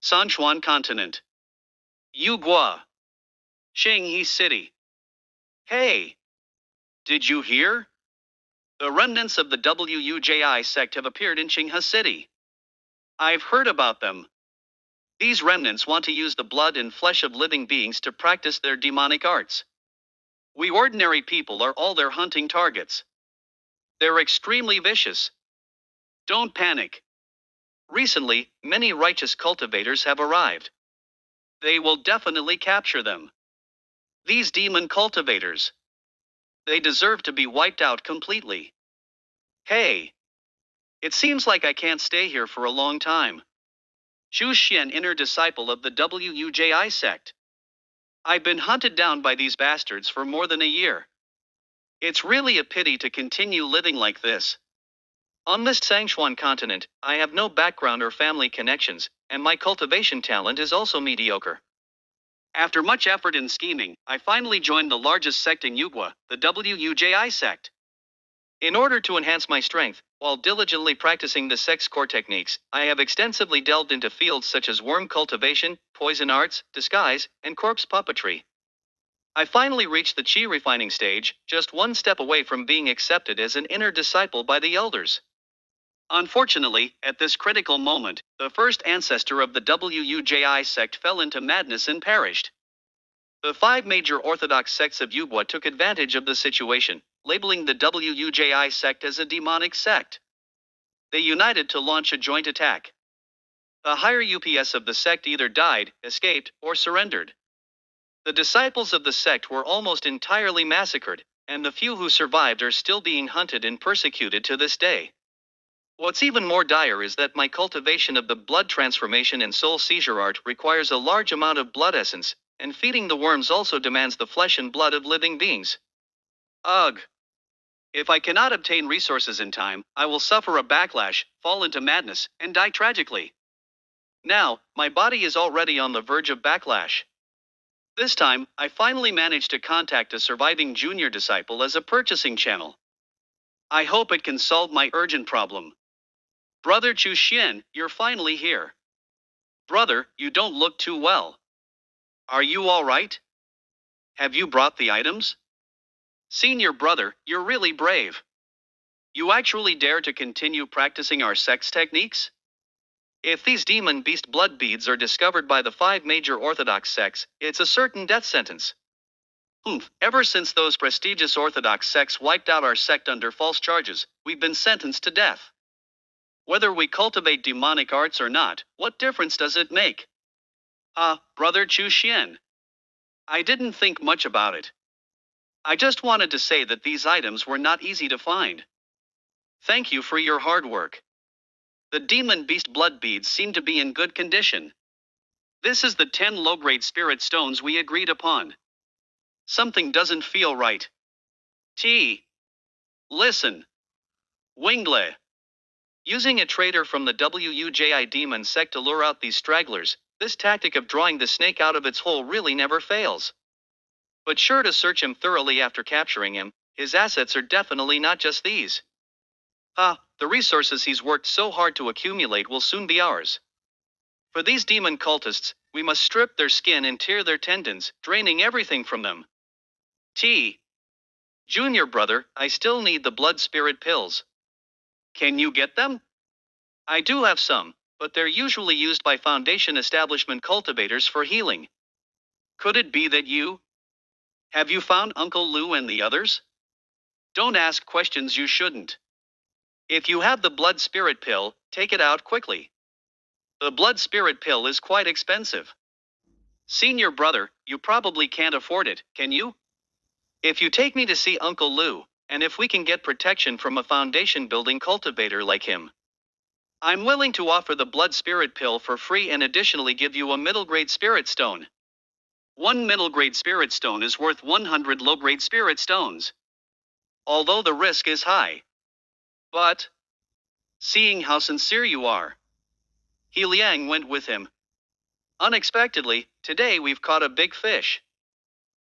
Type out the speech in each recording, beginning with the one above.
Sichuan Continent. Yugua. Qinghe City. Hey! Did you hear? The remnants of the Wuji sect have appeared in Qinghe City. I've heard about them. These remnants want to use the blood and flesh of living beings to practice their demonic arts. We ordinary people are all their hunting targets. They're extremely vicious. Don't panic. Recently, many righteous cultivators have arrived. They will definitely capture them. These demon cultivators. They deserve to be wiped out completely. Hey! It seems like I can't stay here for a long time. Zhu Xian, inner disciple of the Wuji sect. I've been hunted down by these bastards for more than a year. It's really a pity to continue living like this. On this Sichuan continent, I have no background or family connections, and my cultivation talent is also mediocre. After much effort and scheming, I finally joined the largest sect in Yugua, the Wuji sect. In order to enhance my strength, while diligently practicing the sect's core techniques, I have extensively delved into fields such as worm cultivation, poison arts, disguise, and corpse puppetry. I finally reached the chi refining stage, just one step away from being accepted as an inner disciple by the elders. Unfortunately, at this critical moment, the first ancestor of the Wuji sect fell into madness and perished. The 5 major orthodox sects of Yugua took advantage of the situation, labeling the Wuji sect as a demonic sect. They united to launch a joint attack. The higher UPS of the sect either died, escaped, or surrendered. The disciples of the sect were almost entirely massacred, and the few who survived are still being hunted and persecuted to this day. What's even more dire is that my cultivation of the blood transformation and soul seizure art requires a large amount of blood essence, and feeding the worms also demands the flesh and blood of living beings. Ugh! If I cannot obtain resources in time, I will suffer a backlash, fall into madness, and die tragically. Now, my body is already on the verge of backlash. This time, I finally managed to contact a surviving junior disciple as a purchasing channel. I hope it can solve my urgent problem. Brother Zhu Xian, you're finally here. Brother, you don't look too well. Are you alright? Have you brought the items? Senior brother, you're really brave. You actually dare to continue practicing our sex techniques? If these demon beast blood beads are discovered by the 5 major orthodox sects, it's a certain death sentence. Ever since those prestigious orthodox sects wiped out our sect under false charges, we've been sentenced to death. Whether we cultivate demonic arts or not, what difference does it make? Brother Zhu Xian. I didn't think much about it. I just wanted to say that these items were not easy to find. Thank you for your hard work. The demon beast blood beads seem to be in good condition. This is the 10 low-grade spirit stones we agreed upon. Something doesn't feel right. Listen. Wingle. Using a traitor from the Wuji demon sect to lure out these stragglers, this tactic of drawing the snake out of its hole really never fails. But sure to search him thoroughly after capturing him, his assets are definitely not just these. The resources he's worked so hard to accumulate will soon be ours. For these demon cultists, we must strip their skin and tear their tendons, draining everything from them. Junior brother, I still need the blood spirit pills. Can you get them? I do have some, but they're usually used by foundation establishment cultivators for healing. Could it be that you? Have you found Uncle Lu and the others? Don't ask questions you shouldn't. If you have the blood spirit pill, take it out quickly. The blood spirit pill is quite expensive. Senior brother, you probably can't afford it, can you? If you take me to see Uncle Lu, and if we can get protection from a foundation building cultivator like him, I'm willing to offer the blood spirit pill for free and additionally give you a middle grade spirit stone. 1 middle grade spirit stone is worth 100 low grade spirit stones. Although the risk is high. But, seeing how sincere you are, He Liang went with him. Unexpectedly, today we've caught a big fish.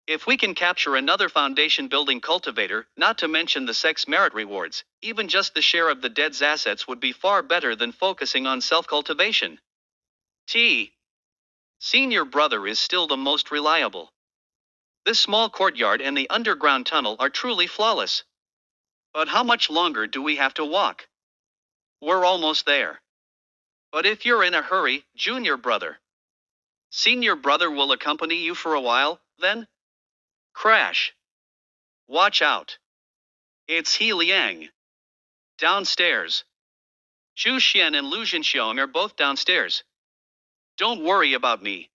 If we can capture another foundation building cultivator, not to mention the sect's merit rewards, even just the share of the dead's assets would be far better than focusing on self-cultivation. Senior brother is still the most reliable. This small courtyard and the underground tunnel are truly flawless. But how much longer do we have to walk? We're almost there. But if you're in a hurry, junior brother. Senior brother will accompany you for a while, then? Crash. Watch out. It's He Liang. Downstairs. Zhu Xian and Lu Zhenxiong are both downstairs. Don't worry about me.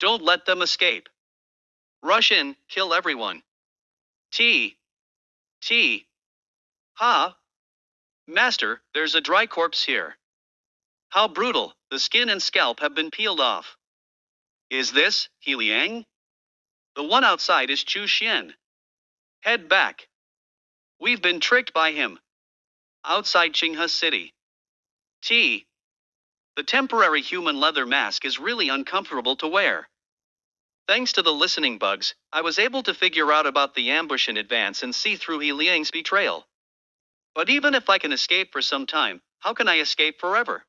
Don't let them escape. Rush in, kill everyone. T. T. Ha. Master, there's a dry corpse here. How brutal, the skin and scalp have been peeled off. Is this He Liang? The one outside is Zhu Xian. Head back. We've been tricked by him. Outside Qinghe City. T. The temporary human leather mask is really uncomfortable to wear. Thanks to the listening bugs, I was able to figure out about the ambush in advance and see through He Liang's betrayal. But even if I can escape for some time, how can I escape forever?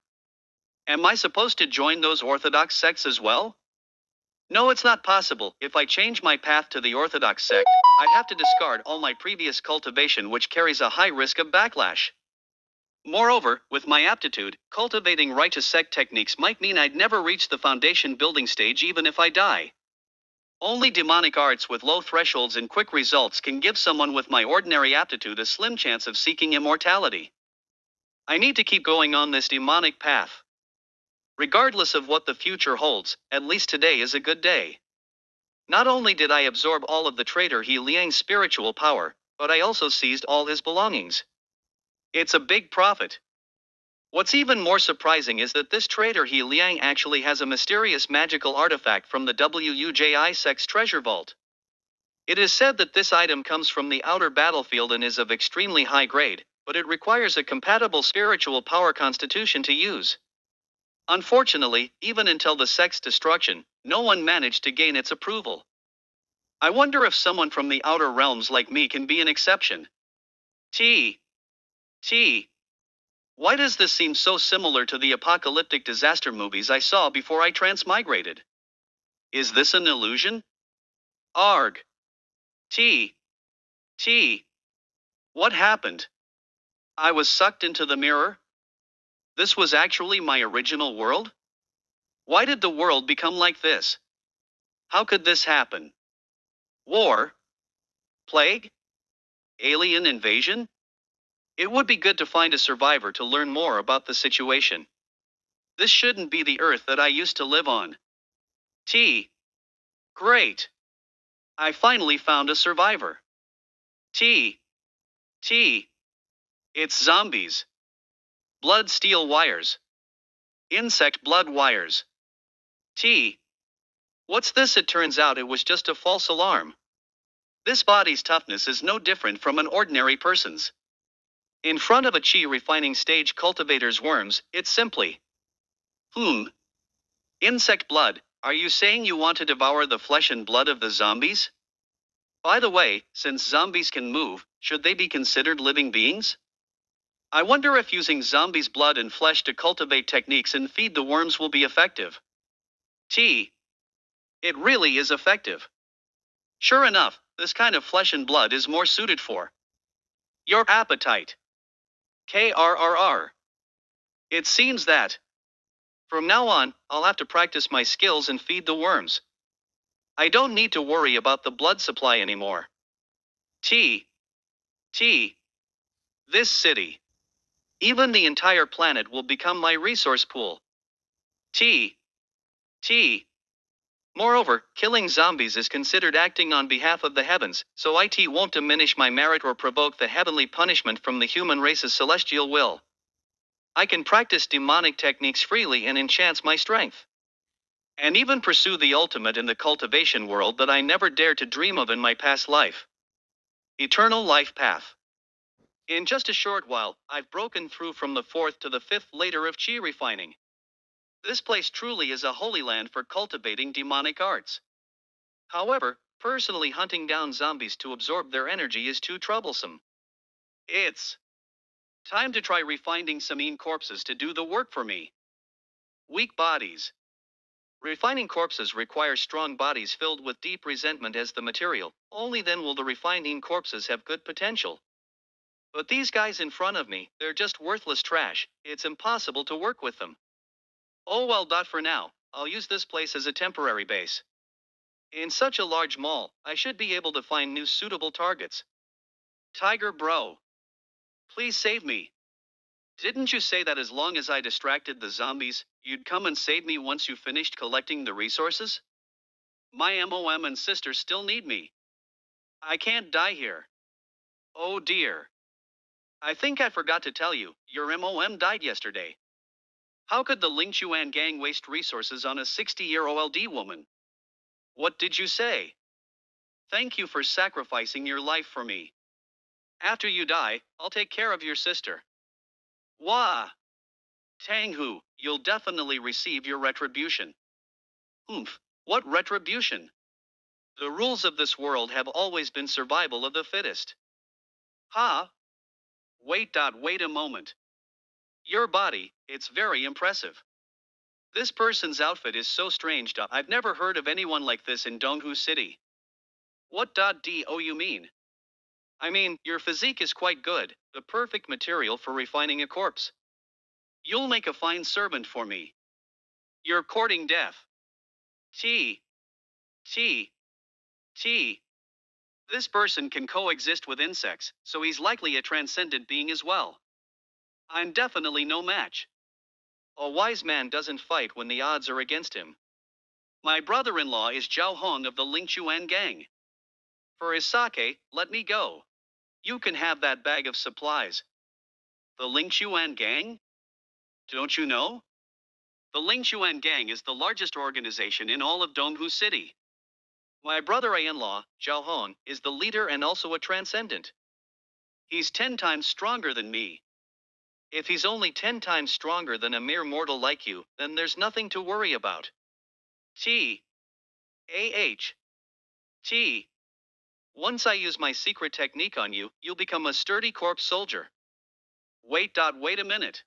Am I supposed to join those orthodox sects as well? No, it's not possible. If I change my path to the orthodox sect, I'd have to discard all my previous cultivation, which carries a high risk of backlash. Moreover, with my aptitude, cultivating righteous sect techniques might mean I'd never reach the foundation building stage even if I die. Only demonic arts with low thresholds and quick results can give someone with my ordinary aptitude a slim chance of seeking immortality. I need to keep going on this demonic path. Regardless of what the future holds, at least today is a good day. Not only did I absorb all of the traitor He Liang's spiritual power, but I also seized all his belongings. It's a big profit. What's even more surprising is that this traitor He Liang actually has a mysterious magical artifact from the WUJI sect's treasure vault. It is said that this item comes from the outer battlefield and is of extremely high grade, but it requires a compatible spiritual power constitution to use. Unfortunately, even until the sect's destruction, no one managed to gain its approval. I wonder if someone from the outer realms like me can be an exception. T. Why does this seem so similar to the apocalyptic disaster movies I saw before I transmigrated? Is this an illusion? Arg. T. What happened? I was sucked into the mirror? This was actually my original world? Why did the world become like this? How could this happen? War? Plague? Alien invasion? It would be good to find a survivor to learn more about the situation. This shouldn't be the Earth that I used to live on. Great. I finally found a survivor. It's zombies. Blood steel wires. Insect blood wires. What's this? It turns out it was just a false alarm. This body's toughness is no different from an ordinary person's. In front of a chi refining stage cultivator's worms, it's simply. Insect blood, are you saying you want to devour the flesh and blood of the zombies? By the way, since zombies can move, should they be considered living beings? I wonder if using zombies' blood and flesh to cultivate techniques and feed the worms will be effective. It really is effective. Sure enough, this kind of flesh and blood is more suited for your appetite. KRRR. It seems that from now on, I'll have to practice my skills and feed the worms. I don't need to worry about the blood supply anymore. This city. Even the entire planet will become my resource pool. Moreover, killing zombies is considered acting on behalf of the heavens, so it won't diminish my merit or provoke the heavenly punishment from the human race's celestial will. I can practice demonic techniques freely and enhance my strength. And even pursue the ultimate in the cultivation world that I never dared to dream of in my past life. Eternal life path. In just a short while, I've broken through from the 4th to the 5th layer of chi refining. This place truly is a holy land for cultivating demonic arts. However, personally hunting down zombies to absorb their energy is too troublesome. It's time to try refining some mean corpses to do the work for me. Weak bodies. Refining corpses require strong bodies filled with deep resentment as the material. Only then will the refining corpses have good potential. But these guys in front of me, they're just worthless trash. It's impossible to work with them. Oh well. For now, I'll use this place as a temporary base. In such a large mall, I should be able to find new suitable targets. Tiger bro, please save me. Didn't you say that as long as I distracted the zombies, you'd come and save me once you finished collecting the resources? My mom and sister still need me. I can't die here. Oh dear. I think I forgot to tell you, your mom died yesterday. How could the Ling Chuan gang waste resources on a 60-year-old woman? What did you say? Thank you for sacrificing your life for me. After you die, I'll take care of your sister. Wah! Tang Hu, you'll definitely receive your retribution. Oomph, what retribution? The rules of this world have always been survival of the fittest. Ha! Wait a moment. Your body, it's very impressive. This person's outfit is so strange. I've never heard of anyone like this in Donghu City. What do you mean? I mean, your physique is quite good, the perfect material for refining a corpse. You'll make a fine servant for me. You're courting death. T. T. T. This person can coexist with insects, so he's likely a transcendent being as well. I'm definitely no match. A wise man doesn't fight when the odds are against him. My brother-in-law is Zhao Hong of the Ling Chuan gang. For his sake, let me go. You can have that bag of supplies. The Ling Chuan gang? Don't you know? The Ling Chuan gang is the largest organization in all of Donghu City. My brother-in-law, Zhao Hong, is the leader and also a transcendent. He's 10 times stronger than me. If he's only 10 times stronger than a mere mortal like you, then there's nothing to worry about. T. A-H. T. Once I use my secret technique on you, you'll become a sturdy corpse soldier. Wait a minute.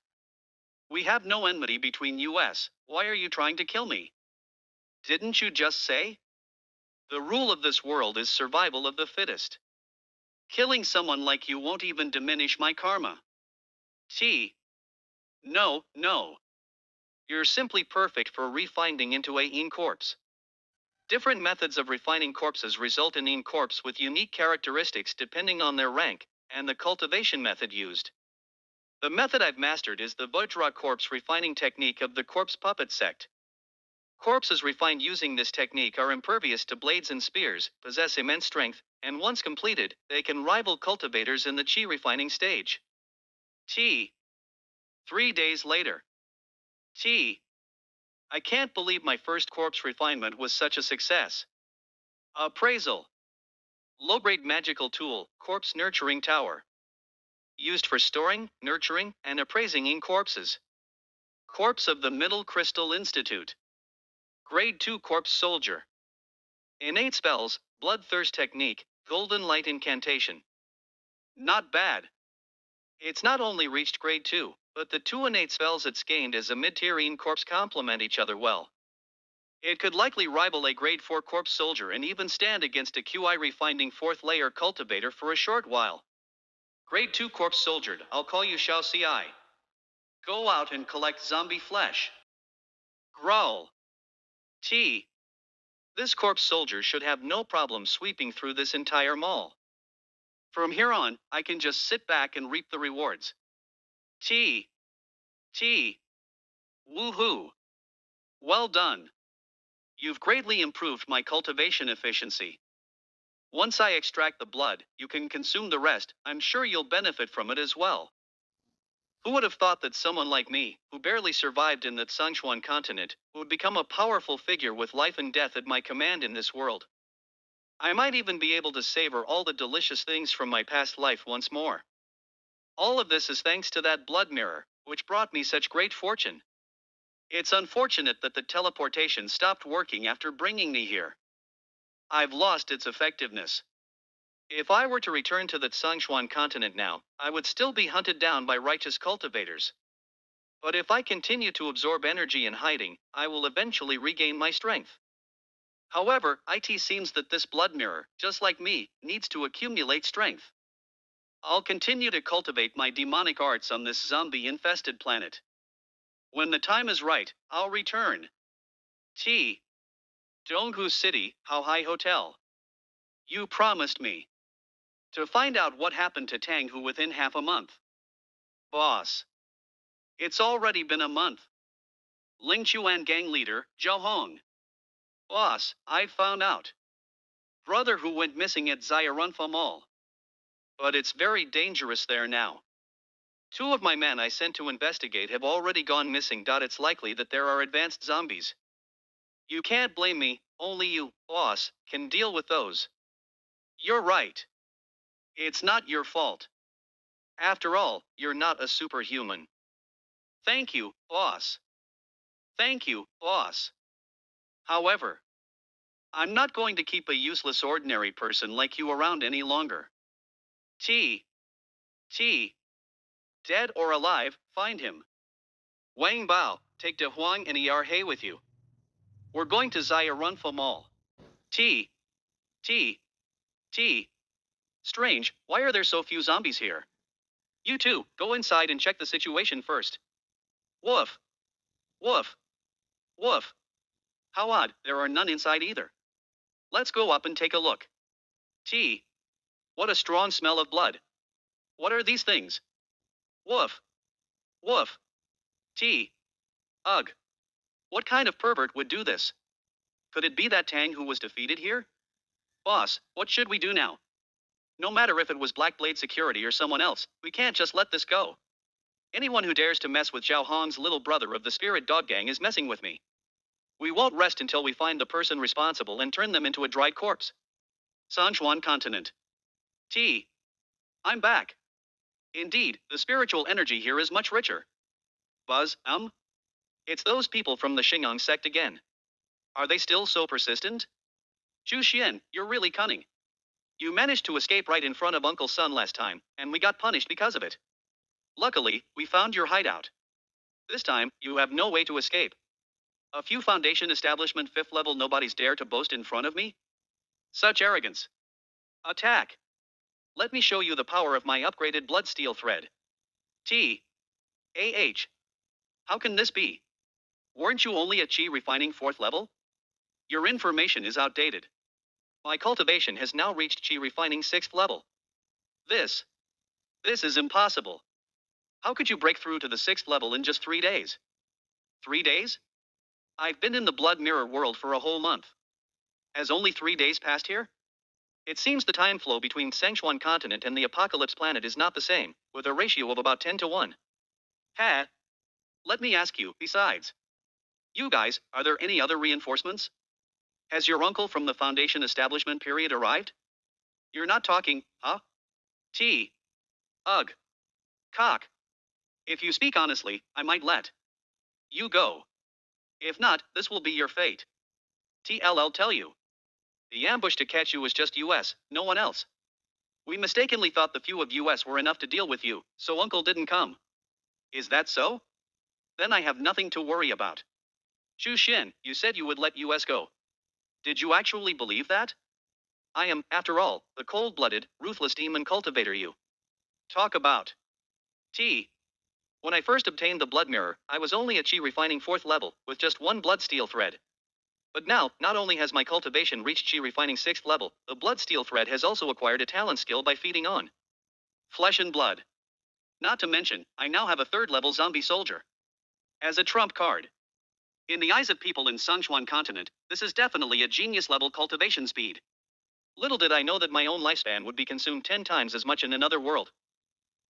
We have no enmity between us. Why are you trying to kill me? Didn't you just say? The rule of this world is survival of the fittest. Killing someone like you won't even diminish my karma. T. No. You're simply perfect for refining into a corpse. Different methods of refining corpses result in a corpse with unique characteristics depending on their rank and the cultivation method used. The method I've mastered is the Vajra corpse refining technique of the corpse puppet sect. Corpses refined using this technique are impervious to blades and spears, possess immense strength, and once completed, they can rival cultivators in the chi refining stage. T. 3 days later. T. I can't believe my first corpse refinement was such a success. Appraisal. Low-grade magical tool, corpse nurturing tower. Used for storing, nurturing, and appraising in corpses. Corpse of the Middle Crystal Institute. Grade 2 corpse soldier. Innate spells, bloodthirst technique, golden light incantation. Not bad. It's not only reached grade 2, but the 2 innate spells it's gained as a mid-tier corpse complement each other well. It could likely rival a grade 4 corpse soldier and even stand against a QI refining 4th layer cultivator for a short while. Grade 2 corpse soldier, I'll call you Xiao Ci. Go out and collect zombie flesh. Growl. T. This corpse soldier should have no problem sweeping through this entire mall. From here on, I can just sit back and reap the rewards. T. Woohoo. Well done. You've greatly improved my cultivation efficiency. Once I extract the blood, you can consume the rest. I'm sure you'll benefit from it as well. Who would have thought that someone like me, who barely survived in the Tsangchuan continent, would become a powerful figure with life and death at my command in this world? I might even be able to savor all the delicious things from my past life once more. All of this is thanks to that blood mirror, which brought me such great fortune. It's unfortunate that the teleportation stopped working after bringing me here. I've lost its effectiveness. If I were to return to the Tsangchuan continent now, I would still be hunted down by righteous cultivators. But if I continue to absorb energy in hiding, I will eventually regain my strength. However, it seems that this blood mirror, just like me, needs to accumulate strength. I'll continue to cultivate my demonic arts on this zombie-infested planet. When the time is right, I'll return. T. Donghu City, Haohai Hotel. You promised me to find out what happened to Tanghu within half a month. Boss. It's already been a month. Ling Chuan gang leader, Zhao Hong. Boss, I found out. Brother who went missing at Xiarunfa Mall. But it's very dangerous there now. Two of my men I sent to investigate have already gone missing. It's likely that there are advanced zombies. You can't blame me, only you, boss, can deal with those. You're right. It's not your fault. After all, you're not a superhuman. Thank you, boss. Thank you, boss. However, I'm not going to keep a useless ordinary person like you around any longer. T. Dead or alive, find him. Wang Bao, take De Huang and Er He with you. We're going to Xiarunfa Mall. T. Strange, why are there so few zombies here? You two, go inside and check the situation first. Woof. Woof. Woof. How odd, there are none inside either. Let's go up and take a look. T. What a strong smell of blood. What are these things? Woof. Woof. T. Ugh. What kind of pervert would do this? Could it be that Tang who was defeated here? Boss, what should we do now? No matter if it was Blackblade Security or someone else, we can't just let this go. Anyone who dares to mess with Zhao Hong's little brother of the Spirit Dog Gang is messing with me. We won't rest until we find the person responsible and turn them into a dried corpse. Sanchuan Continent. T. I'm back. Indeed, the spiritual energy here is much richer. Buzz, It's those people from the Xingang sect again. Are they still so persistent? Zhu Xian, you're really cunning. You managed to escape right in front of Uncle Sun last time, and we got punished because of it. Luckily, we found your hideout. This time, you have no way to escape. A few Foundation establishment 5th level nobodies dare to boast in front of me? Such arrogance. Attack. Let me show you the power of my upgraded blood steel thread. T. AH. How can this be? Weren't you only at Chi refining 4th level? Your information is outdated. My cultivation has now reached Chi refining 6th level. This is impossible. How could you break through to the 6th level in just 3 days? 3 days? I've been in the blood mirror world for a whole month. Has only 3 days passed here? It seems the time flow between Sengchuan continent and the apocalypse planet is not the same, with a ratio of about 10 to 1. Ha! Let me ask you, besides. You guys, are there any other reinforcements? Has your uncle from the Foundation establishment period arrived? You're not talking, huh? T. Ugh. Cock. If you speak honestly, I might let you go. If not, this will be your fate. TLL tell you. The ambush to catch you was just US, no one else. We mistakenly thought the few of US were enough to deal with you, so Uncle didn't come. Is that so? Then I have nothing to worry about. Zhu Xin, you said you would let US go. Did you actually believe that? I am, after all, the cold-blooded, ruthless demon cultivator you talk about. T. When I first obtained the blood mirror, I was only at Chi refining 4th level, with just one blood steel thread. But now, not only has my cultivation reached Chi refining 6th level, the blood steel thread has also acquired a talent skill by feeding on flesh and blood. Not to mention, I now have a 3rd level zombie soldier as a trump card. In the eyes of people in Sanchuan continent, this is definitely a genius level cultivation speed. Little did I know that my own lifespan would be consumed 10 times as much in another world.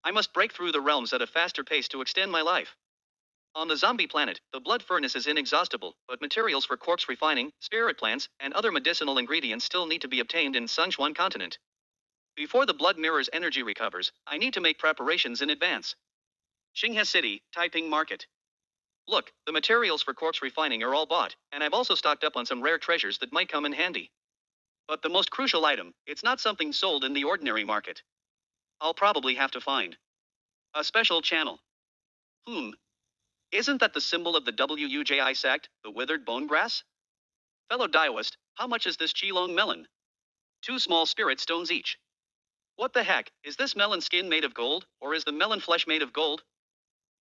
I must break through the realms at a faster pace to extend my life. On the zombie planet, the blood furnace is inexhaustible, but materials for corpse refining, spirit plants, and other medicinal ingredients still need to be obtained in Sanchuan continent. Before the blood mirror's energy recovers, I need to make preparations in advance. Xinghe City, Taiping Market. Look, the materials for corpse refining are all bought, and I've also stocked up on some rare treasures that might come in handy. But the most crucial item, it's not something sold in the ordinary market. I'll probably have to find a special channel. Isn't that the symbol of the WUJI sect, the withered bone grass? Fellow Daoist, how much is this Qilong melon? 2 small spirit stones each. What the heck, is this melon skin made of gold, or is the melon flesh made of gold?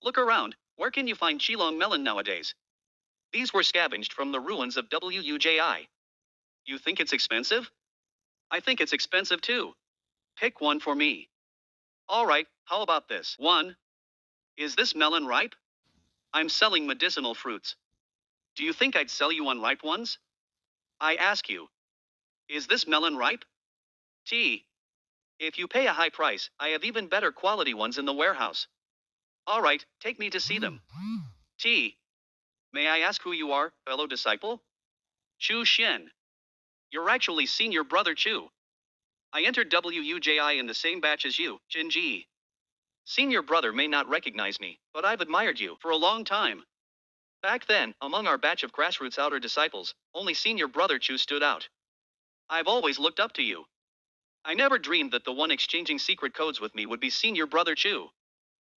Look around, where can you find Qilong melon nowadays? These were scavenged from the ruins of WUJI. You think it's expensive? I think it's expensive too. Pick one for me. Alright, how about this? 1. Is this melon ripe? I'm selling medicinal fruits. Do you think I'd sell you unripe ones? I ask you. Is this melon ripe? T. If you pay a high price, I have even better quality ones in the warehouse. Alright, take me to see them. T. May I ask who you are, fellow disciple? Chu Xian. You're actually senior brother Chu. I entered WUJI in the same batch as you, Jin Ji. Senior brother may not recognize me, but I've admired you for a long time. Back then, among our batch of grassroots outer disciples, only senior brother Chu stood out. I've always looked up to you. I never dreamed that the one exchanging secret codes with me would be senior brother Chu.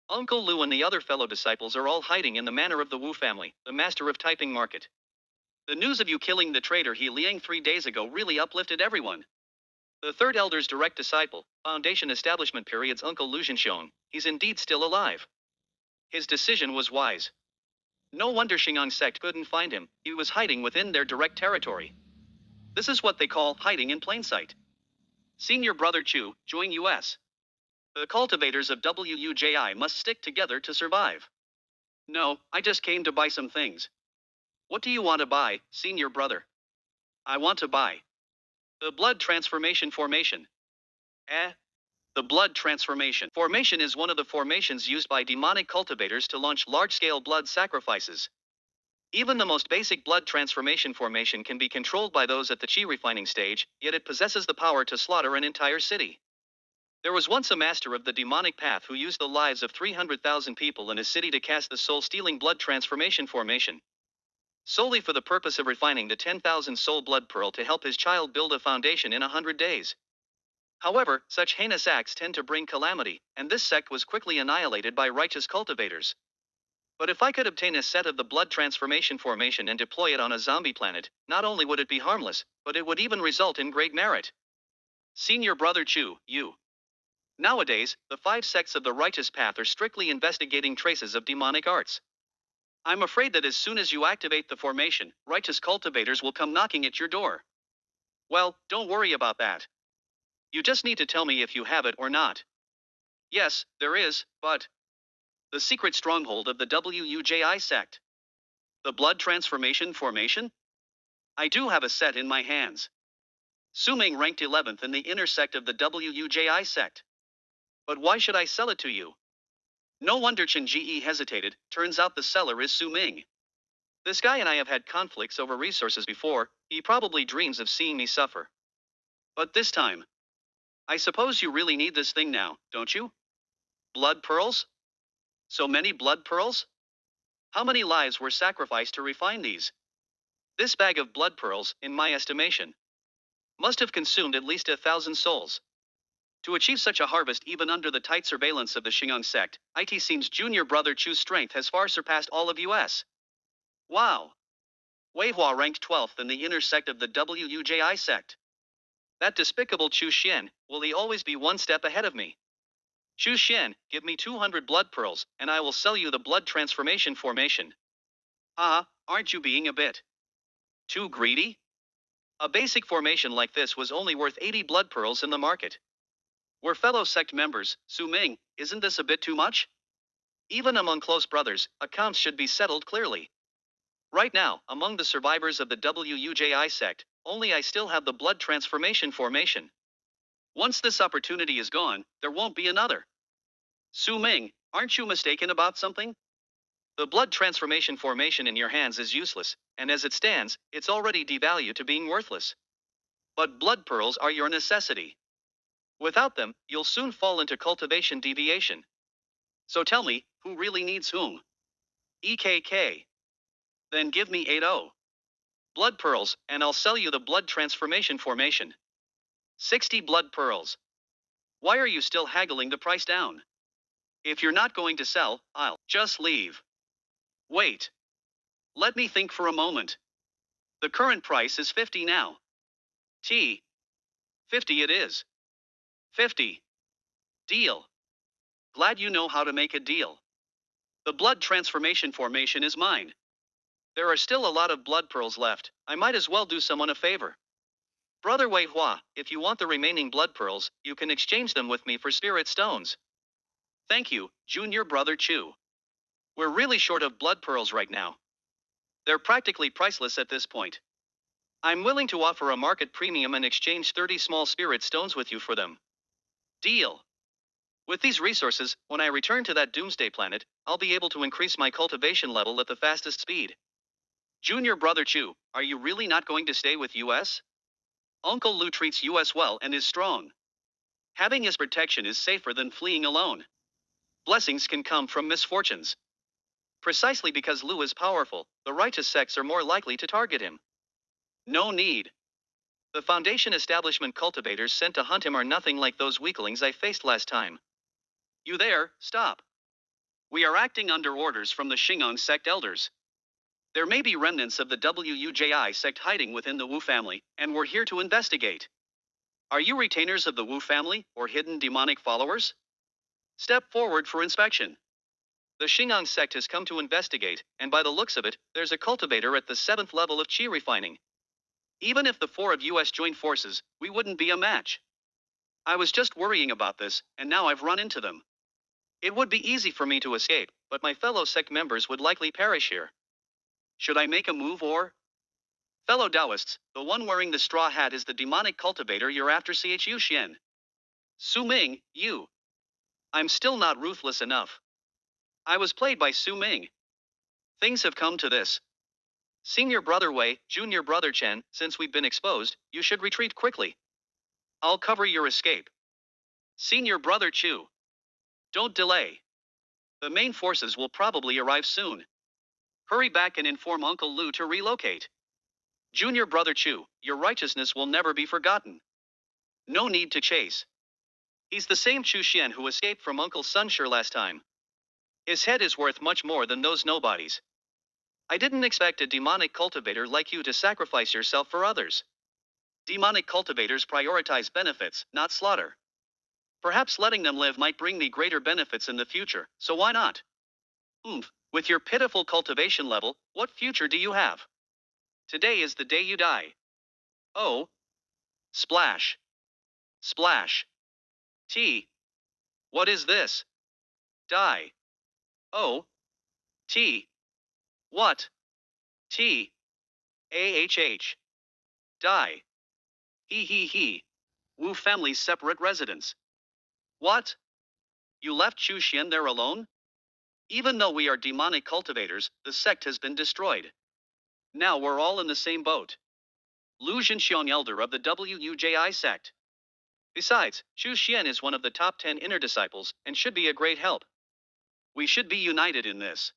Uncle Lu and the other fellow disciples are all hiding in the manor of the Wu family, the master of typing market. The news of you killing the traitor He Liang 3 days ago really uplifted everyone. The third elder's direct disciple, Foundation Establishment Period's Uncle Lu Zhenxiong, he's indeed still alive. His decision was wise. No wonder Xingang sect couldn't find him, he was hiding within their direct territory. This is what they call hiding in plain sight. Senior brother Chu, join US. The cultivators of WUJI must stick together to survive. No, I just came to buy some things. What do you want to buy, senior brother? I want to buy the blood transformation formation. The blood transformation formation is one of the formations used by demonic cultivators to launch large-scale blood sacrifices. Even the most basic blood transformation formation can be controlled by those at the chi refining stage, yet it possesses the power to slaughter an entire city. There was once a master of the demonic path who used the lives of 300,000 people in a city to cast the soul-stealing blood transformation formation, solely for the purpose of refining the 10,000 soul blood pearl to help his child build a foundation in 100 days. However, such heinous acts tend to bring calamity, and this sect was quickly annihilated by righteous cultivators. But if I could obtain a set of the blood transformation formation and deploy it on a zombie planet, not only would it be harmless, but it would even result in great merit. Senior brother Chu, you. Nowadays, the 5 sects of the righteous path are strictly investigating traces of demonic arts. I'm afraid that as soon as you activate the formation, righteous cultivators will come knocking at your door. Well, don't worry about that. You just need to tell me if you have it or not. Yes, there is, but the secret stronghold of the WUJI sect. The blood transformation formation? I do have a set in my hands. Suming ranked 11th in the inner sect of the WUJI sect. But why should I sell it to you? No wonder Chen Ji hesitated, turns out the seller is Su Ming. This guy and I have had conflicts over resources before, he probably dreams of seeing me suffer. But this time, I suppose you really need this thing now, don't you? Blood pearls? So many blood pearls? How many lives were sacrificed to refine these? This bag of blood pearls, in my estimation, must have consumed at least 1,000 souls. To achieve such a harvest even under the tight surveillance of the Xingang sect, it seems junior brother Chu's strength has far surpassed all of US. Wow! Wei Hua ranked 12th in the inner sect of the WUJI sect. That despicable Chu Xian, will he always be one step ahead of me? Chu Xian, give me 200 blood pearls, and I will sell you the blood transformation formation. Aren't you being a bit too greedy? A basic formation like this was only worth 80 blood pearls in the market. We're fellow sect members, Su Ming, isn't this a bit too much? Even among close brothers, accounts should be settled clearly. Right now, among the survivors of the WUJI sect, only I still have the blood transformation formation. Once this opportunity is gone, there won't be another. Su Ming, aren't you mistaken about something? The blood transformation formation in your hands is useless, and as it stands, it's already devalued to being worthless. But blood pearls are your necessity. Without them, you'll soon fall into cultivation deviation. So tell me, who really needs whom? EKK. Then give me 80 blood pearls, and I'll sell you the blood transformation formation. 60 blood pearls. Why are you still haggling the price down? If you're not going to sell, I'll just leave. Wait. Let me think for a moment. The current price is 50 now. 50 it is. 50. Deal. Glad you know how to make a deal. The blood transformation formation is mine. There are still a lot of blood pearls left. I might as well do someone a favor. Brother Wei Hua, if you want the remaining blood pearls, you can exchange them with me for spirit stones. Thank you, Junior Brother Chu. We're really short of blood pearls right now. They're practically priceless at this point. I'm willing to offer a market premium and exchange 30 small spirit stones with you for them. Deal. With these resources, when I return to that doomsday planet, I'll be able to increase my cultivation level at the fastest speed. Junior Brother Chu, are you really not going to stay with US? Uncle Lu treats US well and is strong. Having his protection is safer than fleeing alone. Blessings can come from misfortunes. Precisely because Lu is powerful, the righteous sects are more likely to target him. No need. The Foundation establishment cultivators sent to hunt him are nothing like those weaklings I faced last time. You there, stop. We are acting under orders from the Xingang sect elders. There may be remnants of the WUJI sect hiding within the Wu family, and we're here to investigate. Are you retainers of the Wu family, or hidden demonic followers? Step forward for inspection. The Xingang sect has come to investigate, and by the looks of it, there's a cultivator at the 7th level of qi refining. Even if the 4 of US joined forces, we wouldn't be a match. I was just worrying about this, and now I've run into them. It would be easy for me to escape, but my fellow sect members would likely perish here. Should I make a move or? Fellow Taoists, the one wearing the straw hat is the demonic cultivator you're after, Chu Xian. Su Ming, you. I'm still not ruthless enough. I was played by Su Ming. Things have come to this. Senior Brother Wei, Junior Brother Chen, since we've been exposed, you should retreat quickly. I'll cover your escape. Senior Brother Chu. Don't delay. The main forces will probably arrive soon. Hurry back and inform Uncle Lu to relocate. Junior Brother Chu, your righteousness will never be forgotten. No need to chase. He's the same Chu Xian who escaped from Uncle Sunshire last time. His head is worth much more than those nobodies. I didn't expect a demonic cultivator like you to sacrifice yourself for others. Demonic cultivators prioritize benefits, not slaughter. Perhaps letting them live might bring me greater benefits in the future, so why not? With your pitiful cultivation level, what future do you have? Today is the day you die. Oh. Splash. Splash. T. What is this? Die. Oh. T. What? T. AHH. Die. He. Wu family's separate residence. What? You left Chu Xian there alone? Even though we are demonic cultivators, the sect has been destroyed. Now we're all in the same boat. Lu Zhenxiang, elder of the WUJI sect. Besides, Chu Xian is one of the top 10 inner disciples, and should be a great help. We should be united in this.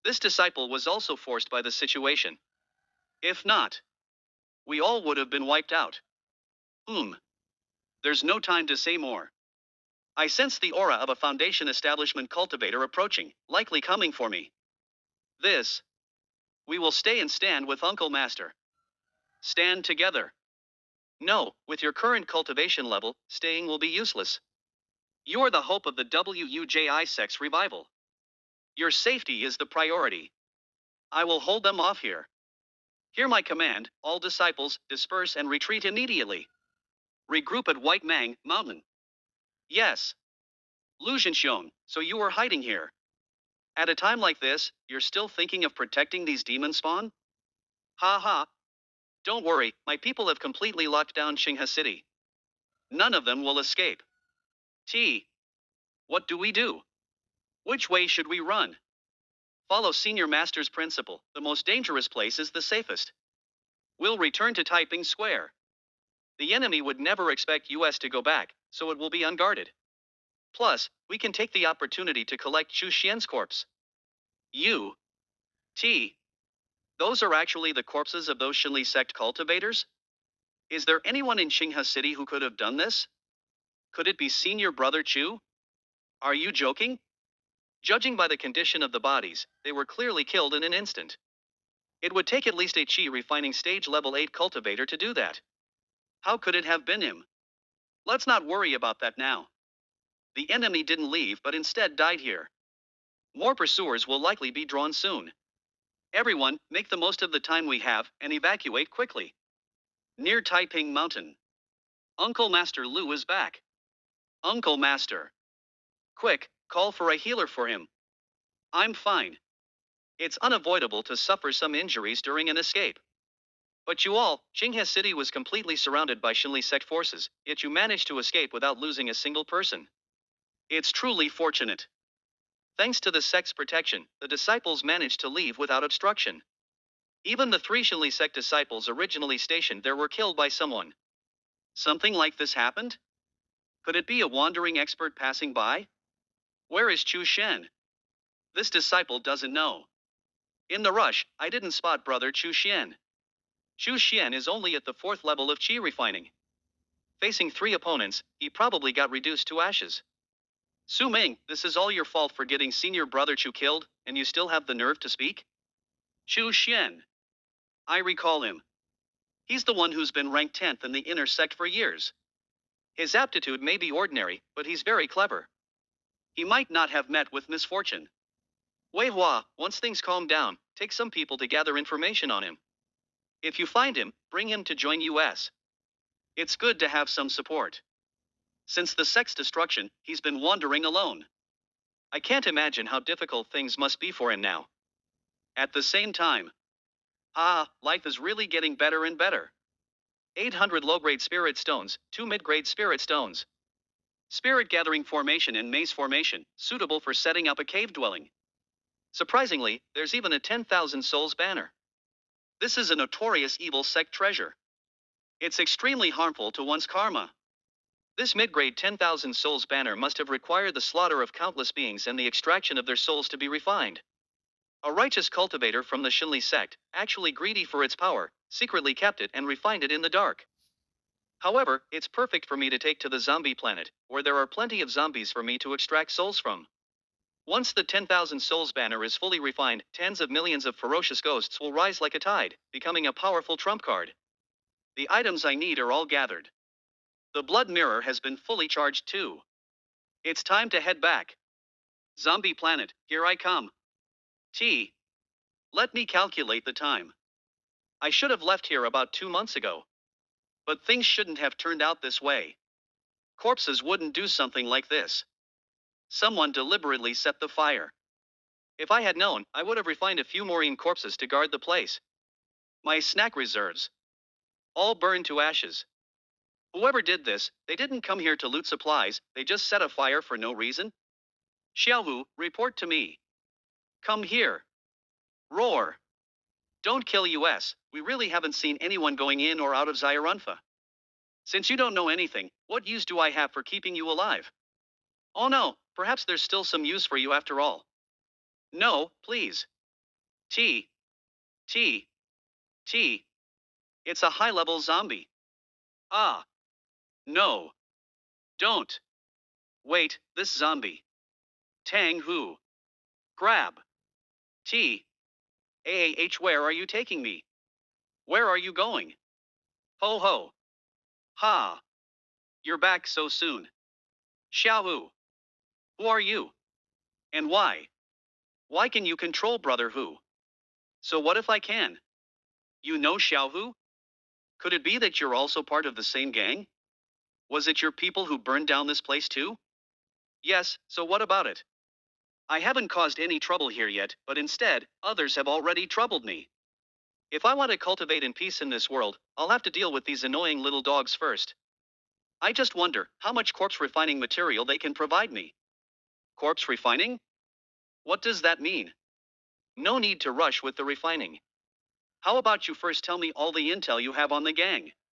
This disciple was also forced by the situation. If not, we all would have been wiped out. There's no time to say more. I sense the aura of a Foundation establishment cultivator approaching, likely coming for me. We will stay and stand with Uncle Master. Stand together. No, with your current cultivation level, staying will be useless. You're the hope of the WUJI sect's revival. Your safety is the priority. I will hold them off here. Hear my command, all disciples, disperse and retreat immediately. Regroup at White Mang Mountain. Yes. Lu Zhenxiang, so you were hiding here. At a time like this, you're still thinking of protecting these demon spawn? Ha ha. Don't worry, my people have completely locked down Xinghe City. None of them will escape. What do we do? Which way should we run? Follow Senior Master's principle, the most dangerous place is the safest. We'll return to Taiping Square. The enemy would never expect US to go back, so it will be unguarded. Plus, we can take the opportunity to collect Chu Xian's corpse. Those are actually the corpses of those Shinli sect cultivators? Is there anyone in Xinghe City who could have done this? Could it be Senior Brother Chu? Are you joking? Judging by the condition of the bodies, they were clearly killed in an instant. It would take at least a chi refining stage level 8 cultivator to do that. How could it have been him? Let's not worry about that now. The enemy didn't leave but instead died here. More pursuers will likely be drawn soon. Everyone, make the most of the time we have and evacuate quickly. Near Taiping Mountain. Uncle Master Lu is back. Uncle Master. Quick, call for a healer for him. I'm fine. It's unavoidable to suffer some injuries during an escape. But you all, Qinghe City was completely surrounded by Xinli sect forces, yet you managed to escape without losing a single person. It's truly fortunate. Thanks to the sect's protection, the disciples managed to leave without obstruction. Even the 3 Xinli sect disciples originally stationed there were killed by someone. Something like this happened? Could it be a wandering expert passing by? Where is Chu Shen? This disciple doesn't know. In the rush, I didn't spot brother Chu Xian. Chu Xian is only at the 4th level of chi refining. Facing 3 opponents, he probably got reduced to ashes. Su Ming, this is all your fault for getting senior brother Chu killed, and you still have the nerve to speak? Chu Xian. I recall him. He's the one who's been ranked 10th in the inner sect for years. His aptitude may be ordinary, but he's very clever. He might not have met with misfortune. Wei Hua, once things calm down, take some people to gather information on him. If you find him, bring him to join us. It's good to have some support. Since the sect's destruction, he's been wandering alone. I can't imagine how difficult things must be for him now. At the same time, life is really getting better and better. 800 low-grade spirit stones, 2 mid-grade spirit stones. Spirit gathering formation and maze formation, suitable for setting up a cave dwelling. Surprisingly, there's even a 10,000 souls banner. This is a notorious evil sect treasure. It's extremely harmful to one's karma. This mid-grade 10,000 souls banner must have required the slaughter of countless beings and the extraction of their souls to be refined. A righteous cultivator from the Xinli sect, actually greedy for its power, secretly kept it and refined it in the dark. However, it's perfect for me to take to the zombie planet, where there are plenty of zombies for me to extract souls from. Once the 10,000 souls banner is fully refined, tens of millions of ferocious ghosts will rise like a tide, becoming a powerful trump card. The items I need are all gathered. The blood mirror has been fully charged too. It's time to head back. Zombie planet, here I come. Let me calculate the time. I should have left here about 2 months ago. But things shouldn't have turned out this way. Corpses wouldn't do something like this. Someone deliberately set the fire. If I had known, I would have refined a few more corpses to guard the place. My snack reserves. All burned to ashes. Whoever did this, they didn't come here to loot supplies, they just set a fire for no reason. Xiaohu, report to me. Come here. Roar. Don't kill us, we really haven't seen anyone going in or out of Zyarunfa. Since you don't know anything, what use do I have for keeping you alive? Oh no, perhaps there's still some use for you after all. No, please. T. It's a high-level zombie. Ah. No. Don't. Wait, this zombie. Tang Hu. Grab. Where are you taking me? Where are you going? Ho ho. Ha. You're back so soon. Xiao. Who are you? And why? Why can you control Brother Hu? So what if I can? You know Xiao Hu? Could it be that you're also part of the same gang? Was it your people who burned down this place too? Yes, so what about it? I haven't caused any trouble here yet, but instead, others have already troubled me. If I want to cultivate in peace in this world, I'll have to deal with these annoying little dogs first. I just wonder how much corpse refining material they can provide me. Corpse refining? What does that mean? No need to rush with the refining. How about you first tell me all the intel you have on the gang?